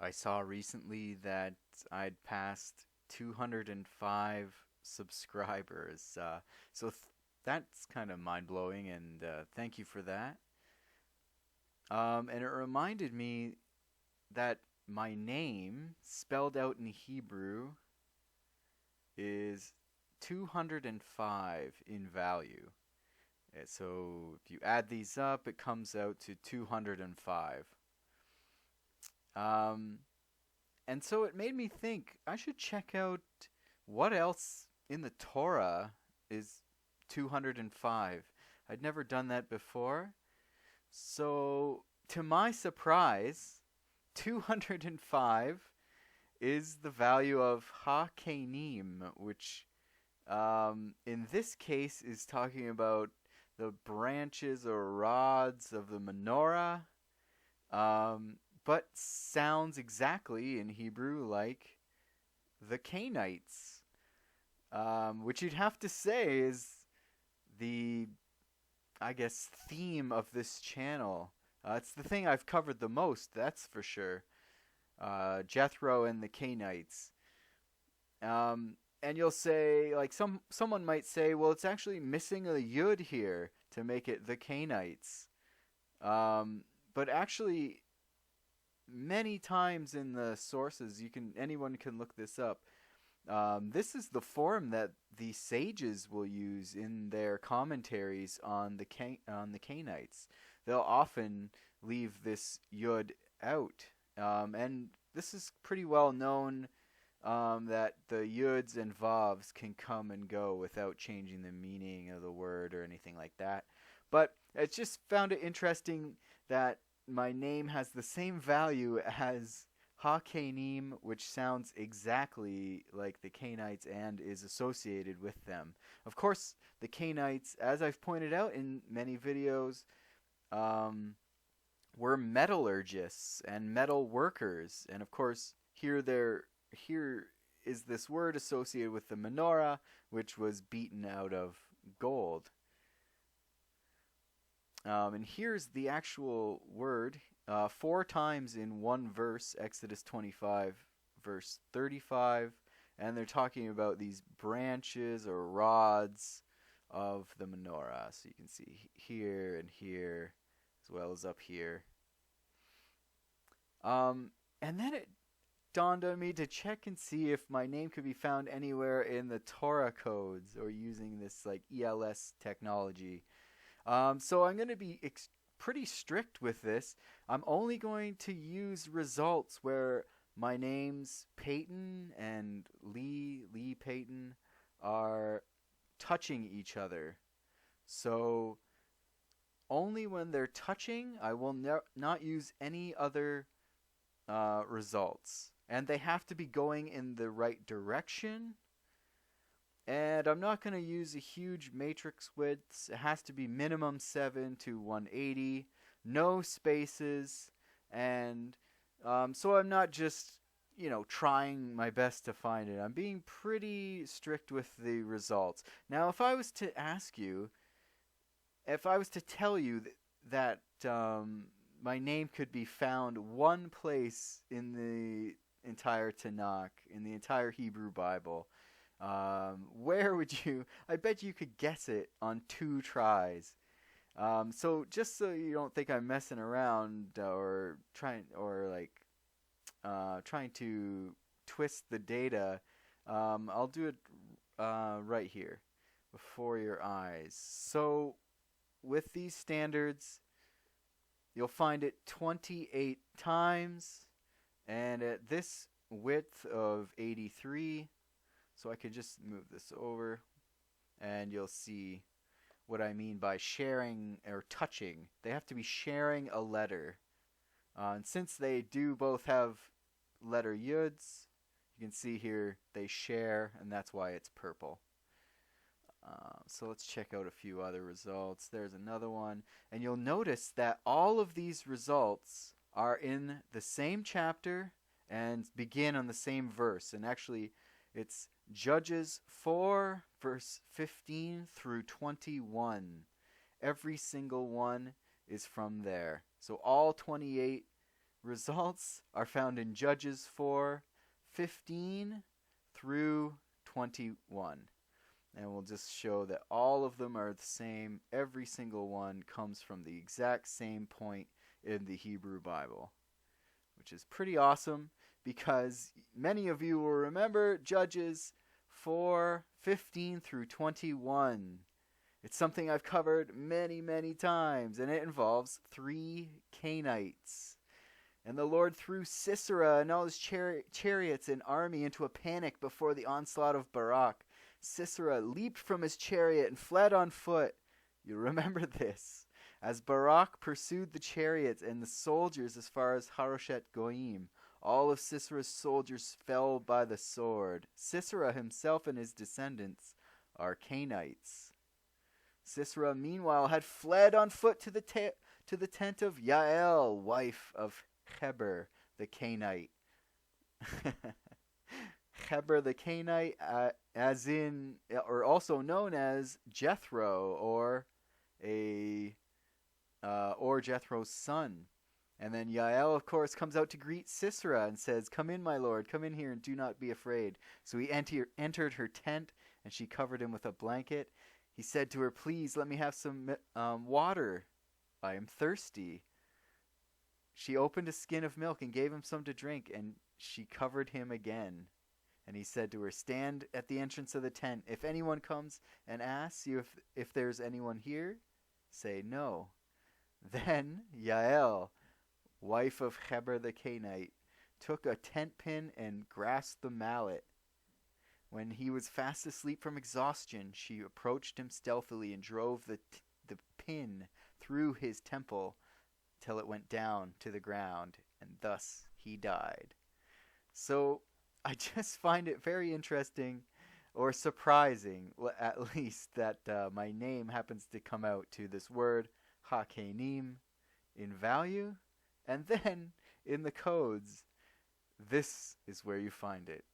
I saw recently that I'd passed 205 subscribers. That's kind of mind blowing, and thank you for that. And it reminded me that my name, spelled out in Hebrew, is 205 in value. So if you add these up, it comes out to 205. Um, and so it made me think I should check out what else in the Torah is 205. I'd never done that before. So, to my surprise, 205 is the value of ha-kenim, which in this case is talking about the branches or rods of the menorah, but sounds exactly in Hebrew like the cainites, which you'd have to say is the, I guess, theme of this channel. It's the thing I've covered the most, that's for sure. Jethro and the cainites. And you'll say, like, someone might say, well, it's actually missing a yud here to make it the cainites. But actually, many times in the sources, anyone can look this up. This is the form that the sages will use in their commentaries on the cainites. They'll often leave this yud out, and this is pretty well known, that the yuds and vavs can come and go without changing the meaning of the word or anything like that. But I just found it interesting that my name has the same value as ha-kenim, which sounds exactly like the cainites and is associated with them. Of course, the cainites, as I've pointed out in many videos, were metallurgists and metal workers. And of course, here is this word associated with the menorah, which was beaten out of gold. And here's the actual word, 4 times in one verse, Exodus 25, verse 35, and they're talking about these branches or rods of the menorah. So you can see here and here, as well as up here. And then it dawned on me to check and see if my name could be found anywhere in the Torah codes or using this like ELS technology. So I'm going to be pretty strict with this. I'm only going to use results where my names Peyton and Lee Peyton, are touching each other. So only when they're touching, I will not use any other results. And they have to be going in the right direction. And I'm not going to use a huge matrix width. It has to be minimum 7 to 180. No spaces. And so I'm not just, trying my best to find it. I'm being pretty strict with the results. Now, if I was to tell you that my name could be found one place in the entire Tanakh, in the entire Hebrew Bible, where would you? I bet you could guess it on 2 tries. So just so you don't think I'm messing around or trying to twist the data, I'll do it right here before your eyes. So with these standards, you'll find it 28 times, and at this width of 83. So I could just move this over, and you'll see what I mean by sharing or touching. They have to be sharing a letter. And since they do both have letter yuds, you can see here they share, and that's why it's purple. So let's check out a few other results. There's another one. And you'll notice that all of these results are in the same chapter and begin on the same verse. And actually, it's Judges 4, verse 15 through 21. Every single one is from there. So all 28 results are found in Judges 4:15 through 21. And we'll just show that all of them are the same. Every single one comes from the exact same point in the Hebrew Bible, which is pretty awesome because many of you will remember Judges 4:15 through 21. It's something I've covered many, many times, and it involves 3 Cainites. And the Lord threw Sisera and all his chariots and army into a panic before the onslaught of Barak. Sisera leaped from his chariot and fled on foot. You remember this. As Barak pursued the chariots and the soldiers as far as Haroshet Goyim, all of Sisera's soldiers fell by the sword. Sisera himself and his descendants are Cainites. Sisera, meanwhile, had fled on foot to the tent of Yael, wife of Heber the Kenite. Heber the Kenite, as in, or also known as Jethro, or Jethro's son. And then Yael, of course, comes out to greet Sisera and says, "Come in, my lord, come in here and do not be afraid." So he entered her tent, and she covered him with a blanket. He said to her, "Please let me have some water. I am thirsty." She opened a skin of milk and gave him some to drink, and she covered him again. And he said to her, "Stand at the entrance of the tent. If anyone comes and asks you if there's anyone here, say no." Then Yael, wife of Heber the Kenite, took a tent pin and grasped the mallet. When he was fast asleep from exhaustion, she approached him stealthily and drove the pin through his temple till it went down to the ground, and thus he died. So I just find it very interesting, or surprising at least, that my name happens to come out to this word hakenim in value, and then in the codes, this is where you find it.